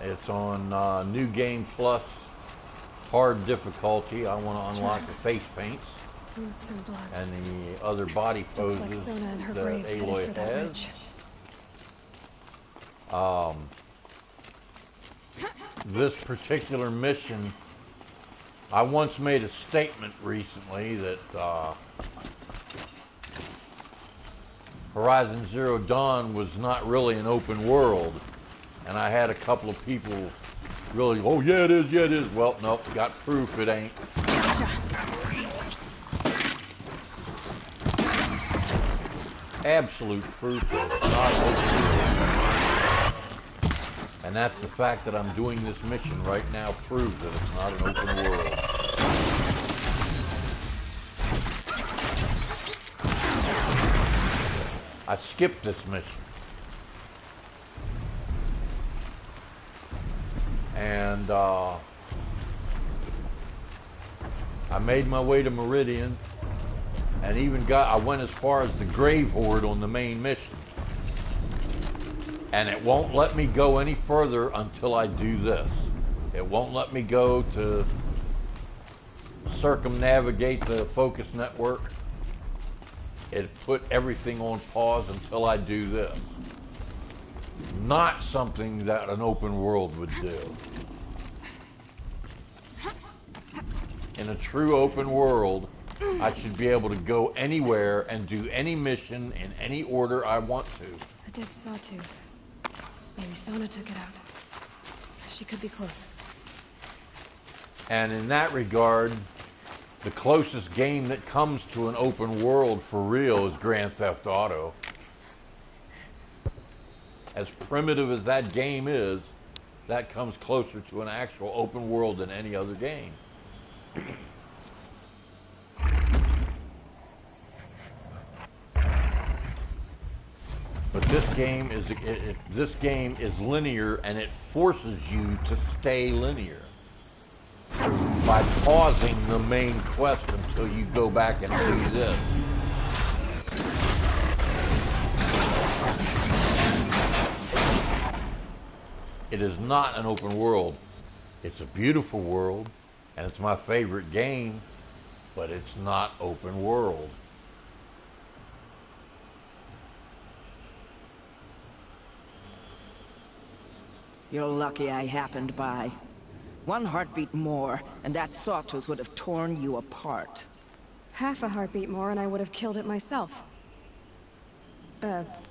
It's on New Game Plus, hard difficulty. I want to unlock the face paints and the other body poses like Sona and her that Raves Aloy for that has. ridge. This particular mission, I once made a statement recently that Horizon Zero Dawn was not really an open world, and I had a couple of people really, oh yeah it is, yeah it is. Well, nope, got proof it ain't. Absolute proof that it's not an open world. And that's the fact that I'm doing this mission right now proves that it's not an open world. I skipped this mission. And I made my way to Meridian and even I went as far as the Grave Horde on the main mission. And it won't let me go any further until I do this. It won't let me go to circumnavigate the focus network. It put everything on pause until I do this. Not something that an open world would do. In a true open world, I should be able to go anywhere and do any mission in any order I want to. A dead sawtooth. Maybe Sona took it out. She could be close. And in that regard, the closest game that comes to an open world for real is Grand Theft Auto. As primitive as that game is, that comes closer to an actual open world than any other game. But this game is linear, and it forces you to stay linear by pausing the main quest until you go back and do this. It is not an open world. It's a beautiful world, and it's my favorite game, but it's not open world. You're lucky I happened by. One heartbeat more, and that sawtooth would have torn you apart. Half a heartbeat more and I would have killed it myself.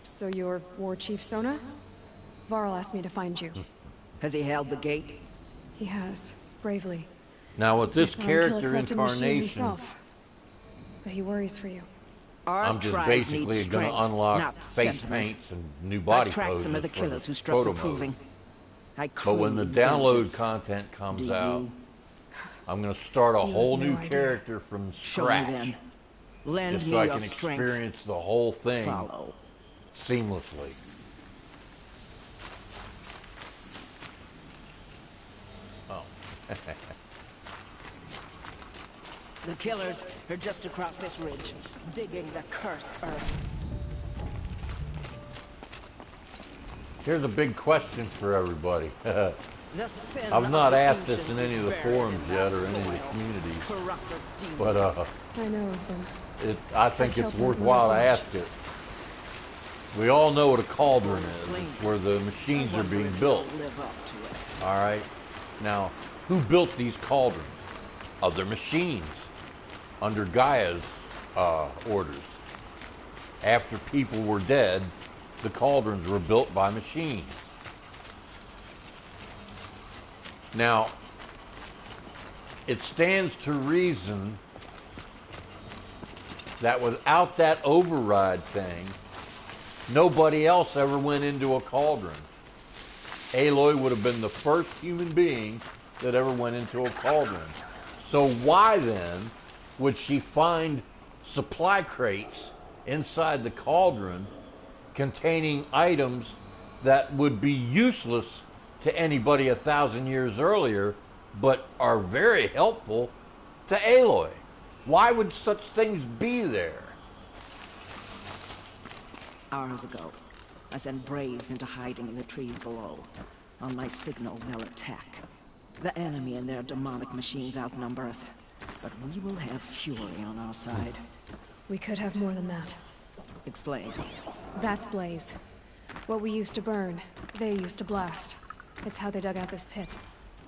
So you're War Chief Sona? Varl asked me to find you. Has he held the gate? He has, bravely. Now with this I saw him kill a character corrupted machine incarnation, himself, but he worries for you. Our I'm just tribe basically needs going to strength, unlock not face sentiment. paints and new body I tracked poses some of the for killers the who struck photo for proving. mode. I But when the crave download vengeance. content comes Do out, you? I'm going to start a You have whole no new idea. character from Show me scratch, then. Lend just me so I your can strength. experience the whole thing Follow. seamlessly. Oh. The killers are just across this ridge, digging the cursed earth. Here's a big question for everybody. The sin I've of not the asked this ancients in any of the is buried forums in yet that or any of the soil. communities, Corrupted demons. but I know of them. I think I've it's killed one worthwhile to as ask it. We all know what a cauldron is. It's where the machines I are wonder being if built. they'll live up to it. All right. Now, who built these cauldrons? Other machines under Gaia's orders. After people were dead, the cauldrons were built by machines. Now, it stands to reason that without that override thing, nobody else ever went into a cauldron. Aloy would have been the first human being that ever went into a cauldron. So why then would she find supply crates inside the cauldron containing items that would be useless to anybody 1,000 years earlier, but are very helpful to Aloy? Why would such things be there? Hours ago, I sent Braves into hiding in the trees below. On my signal, they'll attack. The enemy and their demonic machines outnumber us, but we will have fury on our side. We could have more than that. Explain. That's Blaze. What we used to burn, they used to blast. It's how they dug out this pit.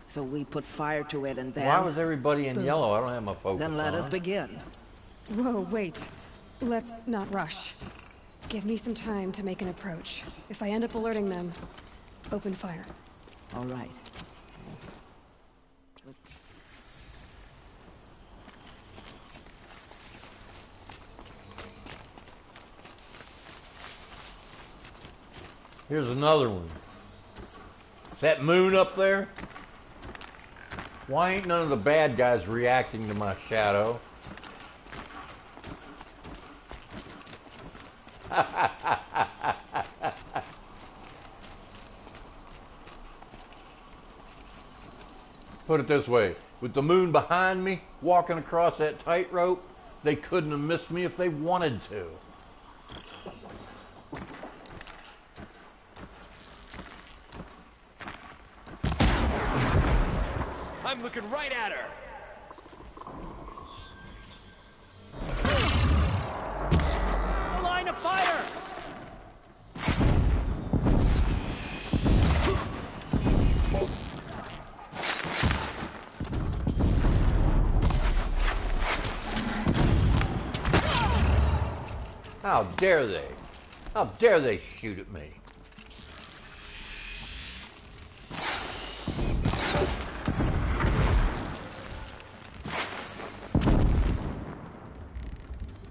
So we put fire to it and then... Why was everybody in Boom. yellow? I don't have my focus Then let on. us begin. Whoa, wait. Let's not rush. Give me some time to make an approach. If I end up alerting them, open fire. All right. Here's another one. Is that moon up there? Why ain't none of the bad guys reacting to my shadow? Put it this way, with the moon behind me, walking across that tightrope, they couldn't have missed me if they wanted to. I'm looking right at her. The line of fire! How dare they? How dare they shoot at me?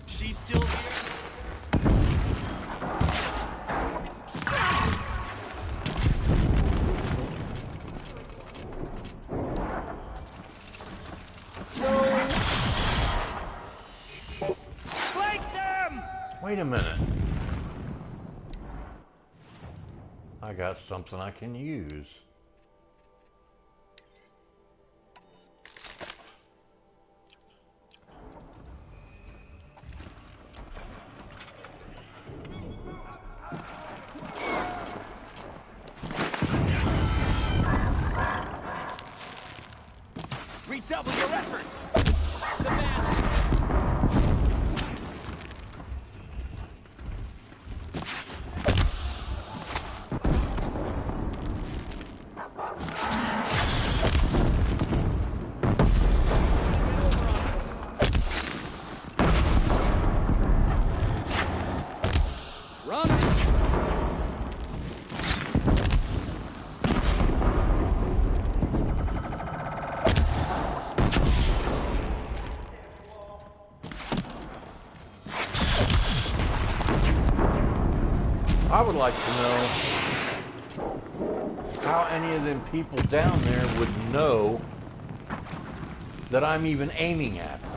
She's still here. Flank them! Wait a minute. I got something I can use. Redouble your efforts! The man... Run! I would like to know how any of them people down there would know that I'm even aiming at them.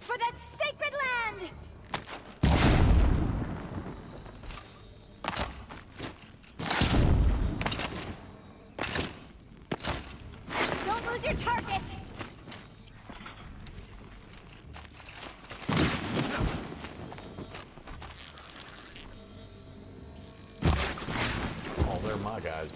For the sacred land! Don't lose your target! Oh, they're my guys.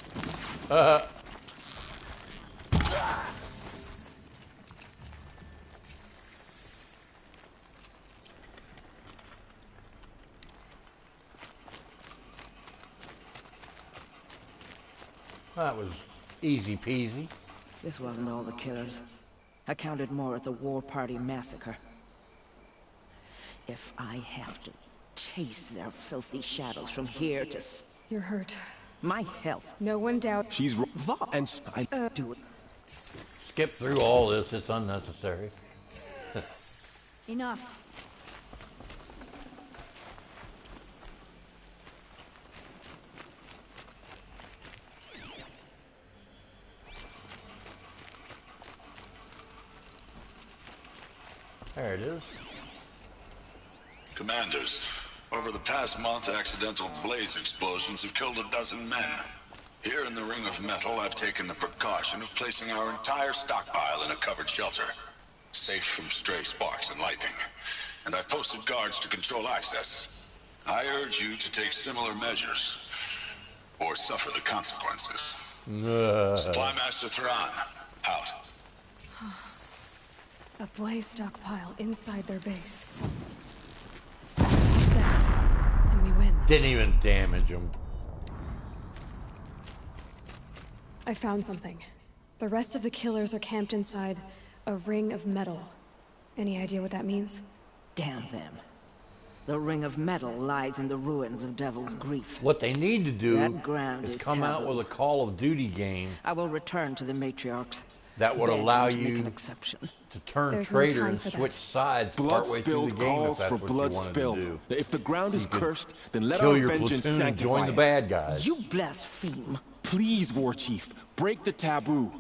That was easy peasy. This wasn't all the killers. I counted more at the War Party massacre. If I have to chase their filthy shadows from here to You're hurt. my health, No one doubts. She's Va- and I do it. Skip through all this, it's unnecessary. Enough. There it is. Commanders, over the past month, accidental blaze explosions have killed a dozen men. Here in the Ring of Metal, I've taken the precaution of placing our entire stockpile in a covered shelter, safe from stray sparks and lightning. And I've posted guards to control access. I urge you to take similar measures, or suffer the consequences. Supply Master Thran, out. A blaze stockpile inside their base. Sabotage that, and we win. Didn't even damage them. I found something. The rest of the killers are camped inside a ring of metal. Any idea what that means? Damn them. The Ring of Metal lies in the ruins of Devil's Grief. What they need to do That ground is is come out taboo. with a Call of Duty game I will return to the matriarchs. that would Beg allow them to make you an exception. to turn There's no traitor time and for that. switch sides blood partway through the spilled game if calls that's for what blood you wanted spilled. to do. If the ground is You could cursed, then let Kill our your vengeance platoon and join sanctify the it. bad guys. You blaspheme. Please, War Chief, break the taboo.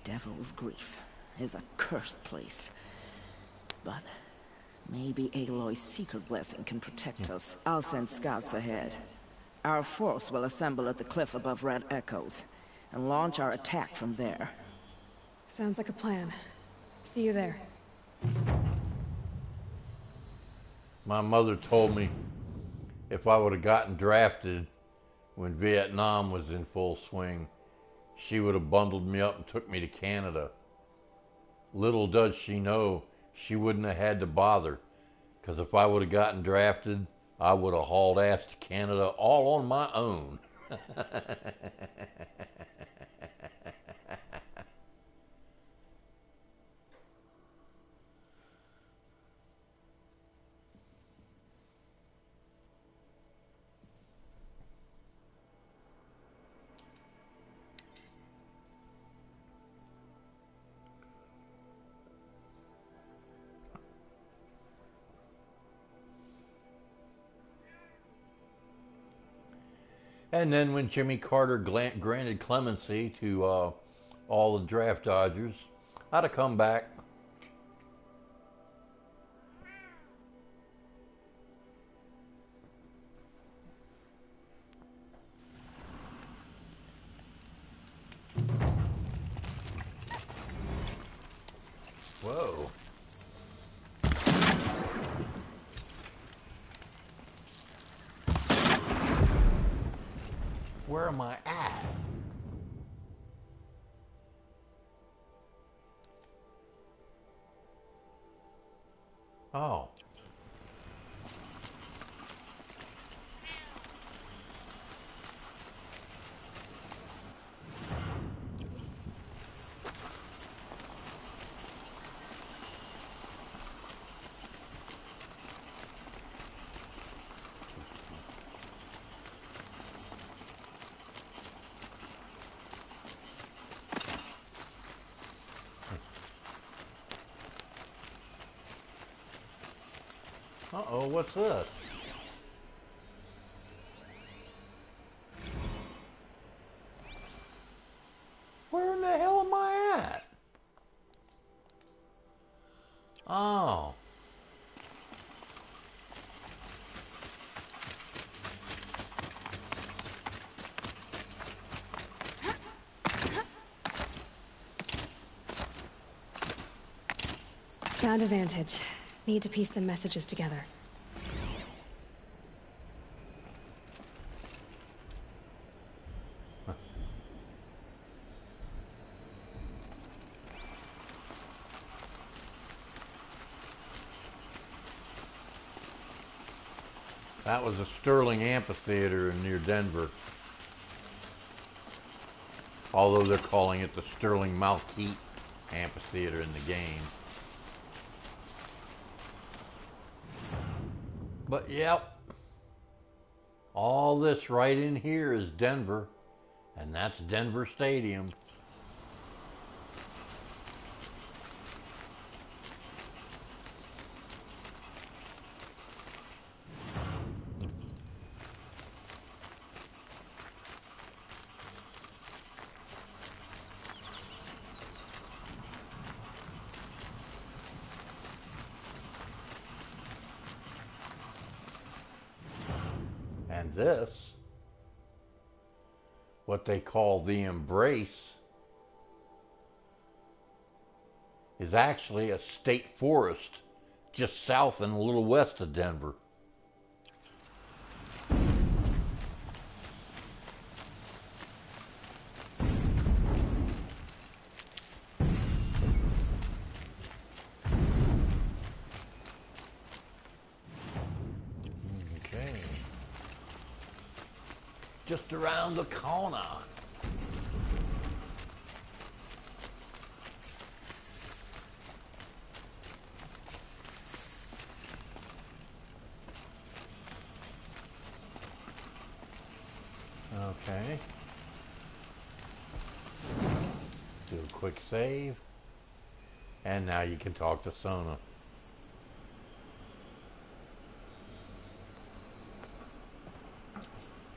Devil's Grief is a cursed place. But maybe Aloy's secret blessing can protect us. I'll send scouts ahead. Our force will assemble at the cliff above Red Echoes and launch our attack from there. Sounds like a plan. See you there. My mother told me if I would have gotten drafted when Vietnam was in full swing, she would have bundled me up and took me to Canada. Little does she know, she wouldn't have had to bother, because if I would have gotten drafted, I would have hauled ass to Canada all on my own. And then when Jimmy Carter granted clemency to all the draft dodgers, I'd have come back. Whoa. Where am I at? Oh. Uh-oh, what's this? Where in the hell am I at? Oh. Found a vantage. Need to piece the messages together. That was a Sterling amphitheater near Denver. Although they're calling it the Sterling Malkeet amphitheater in the game. But yep, all this right in here is Denver, and that's Denver Stadium. And this, what they call the Embrace, is actually a state forest just south and a little west of Denver. Just around the corner. Okay. Do a quick save. And now you can talk to Sona.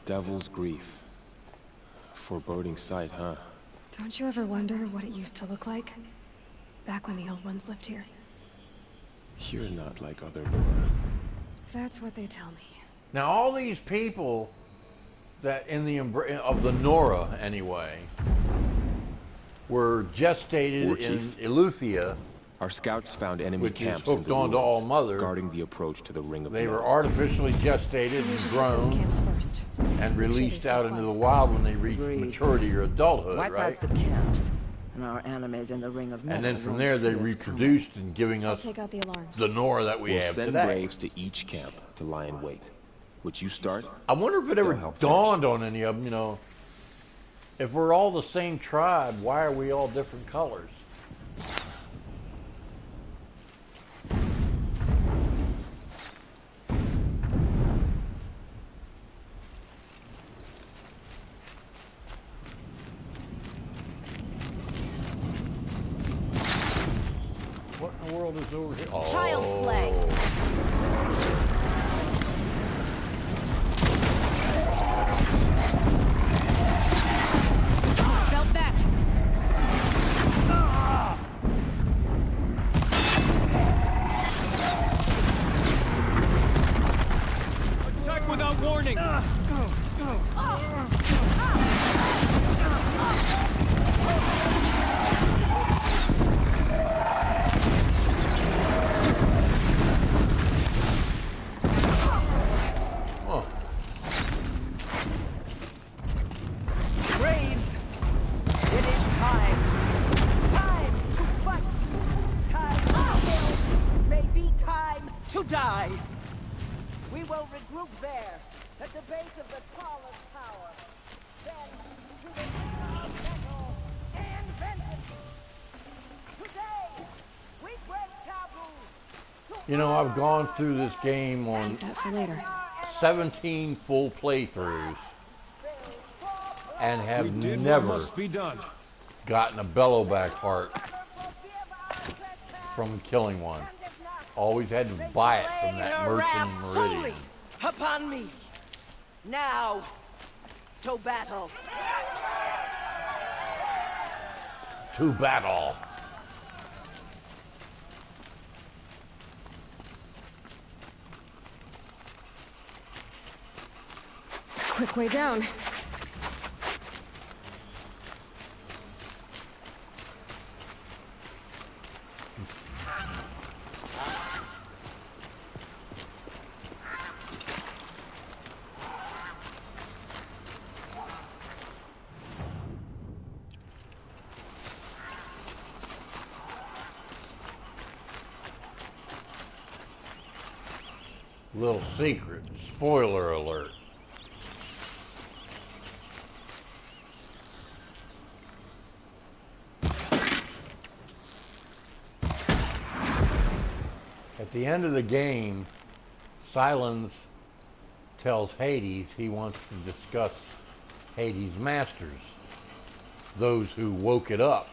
Devil's Grief. Foreboding sight, huh? Don't you ever wonder what it used to look like? Back when the old ones lived here. You're not like other Nora. That's what they tell me. Now all these people that in the of the Nora anyway were gestated in Eleuthia. Our scouts found enemy which camps is in hooked the onto ruins, All Mother. guarding the approach to the Ring of They Metal. were artificially gestated and Those grown camps first. and released stay out into the quiet. wild when they reached Agreed. maturity or adulthood, Wipe right? out the camps, and our enemies in the Ring of Metal. And then from won't there they see us reproduced and giving I'll us take out the alarms. the Nora that we We'll have send today. Raves to each camp to lie in wait. Which you start, I wonder if it ever They'll help dawned on any of them, you know, if we're all the same tribe, why are we all different colors? What in the world is over here? Child's play. Felt that! Attack without warning! Oh, Raves! It is time! Time to fight! Time to kill! Maybe time to die! We will regroup there, at the base of the tallest tower. Then, to the Ring of Metal and vengeance! Today, we break taboo! you know, I've gone through this game on Keep that for later. 17 full playthroughs and have We did what never must be done. gotten a bellowback heart from killing one. Always had to buy it from that merchant in Meridian. Upon me! Now, to battle! To battle. Quick way down. Little secret. Spoiler alert. At the end of the game, Silence tells Hades he wants to discuss Hades' masters, those who woke it up.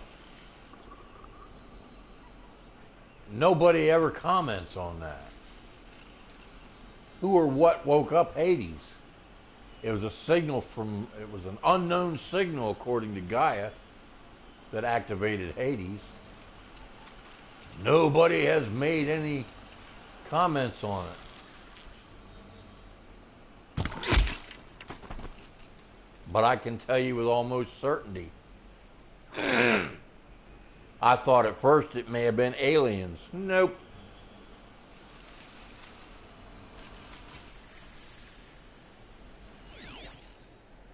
Nobody ever comments on that. Who or what woke up Hades? It was a signal from, it was an unknown signal according to Gaia that activated Hades. Nobody has made any comments on it. But I can tell you with almost certainty, I thought at first it may have been aliens. Nope.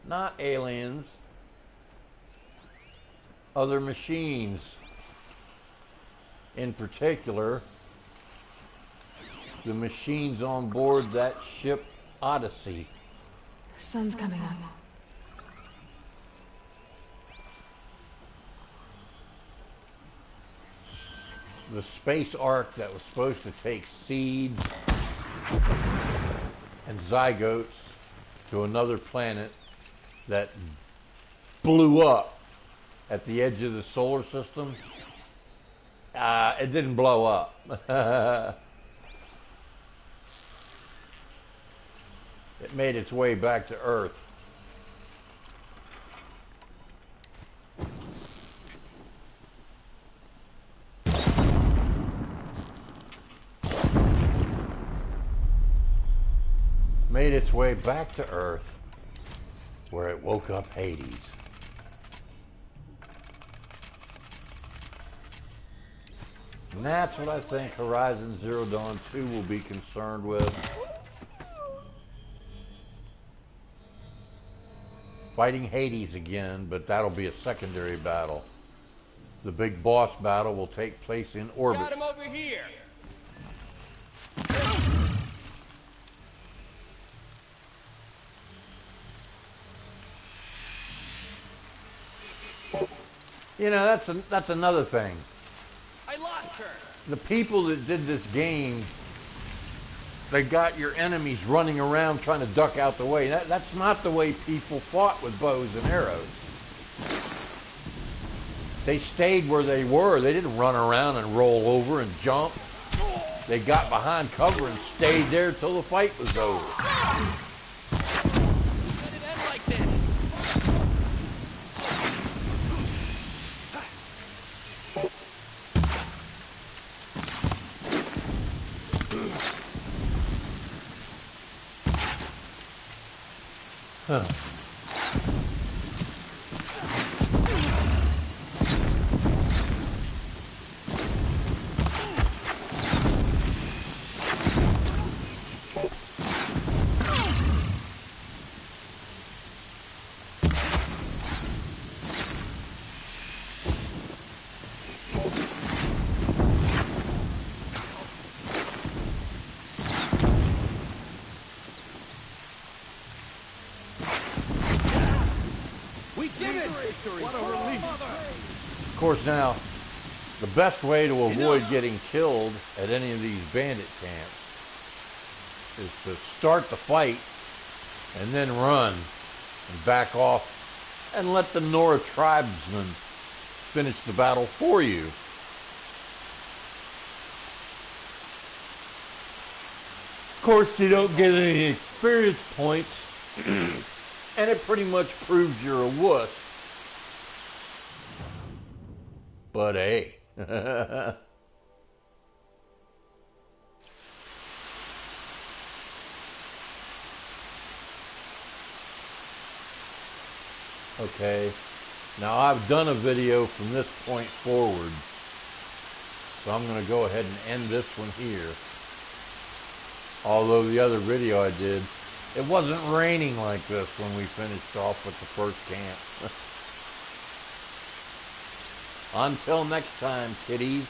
Not aliens. Other machines. In particular, the machines on board that ship Odyssey. The sun's coming up. The space ark that was supposed to take seeds and zygotes to another planet that blew up at the edge of the solar system. It didn't blow up. It made its way back to Earth. Made its way back to Earth, where it woke up Hades. And that's what I think Horizon Zero Dawn 2 will be concerned with. Fighting Hades again, but that'll be a secondary battle. The big boss battle will take place in orbit. Got him over here. You know, that's another thing. I lost her. The people that did this game, they got your enemies running around trying to duck out the way. That's not the way people fought with bows and arrows. They stayed where they were. They didn't run around and roll over and jump. They got behind cover and stayed there till the fight was over. Let it end like this. Huh. Of course, now, the best way to avoid getting killed at any of these bandit camps is to start the fight and then run and back off and let the Nora tribesmen finish the battle for you. Of course, you don't get any experience points, and it pretty much proves you're a wuss. But hey. Okay, now I've done a video from this point forward, so I'm going to go ahead and end this one here. Although the other video I did, it wasn't raining like this when we finished off with the first camp. Until next time, kiddies.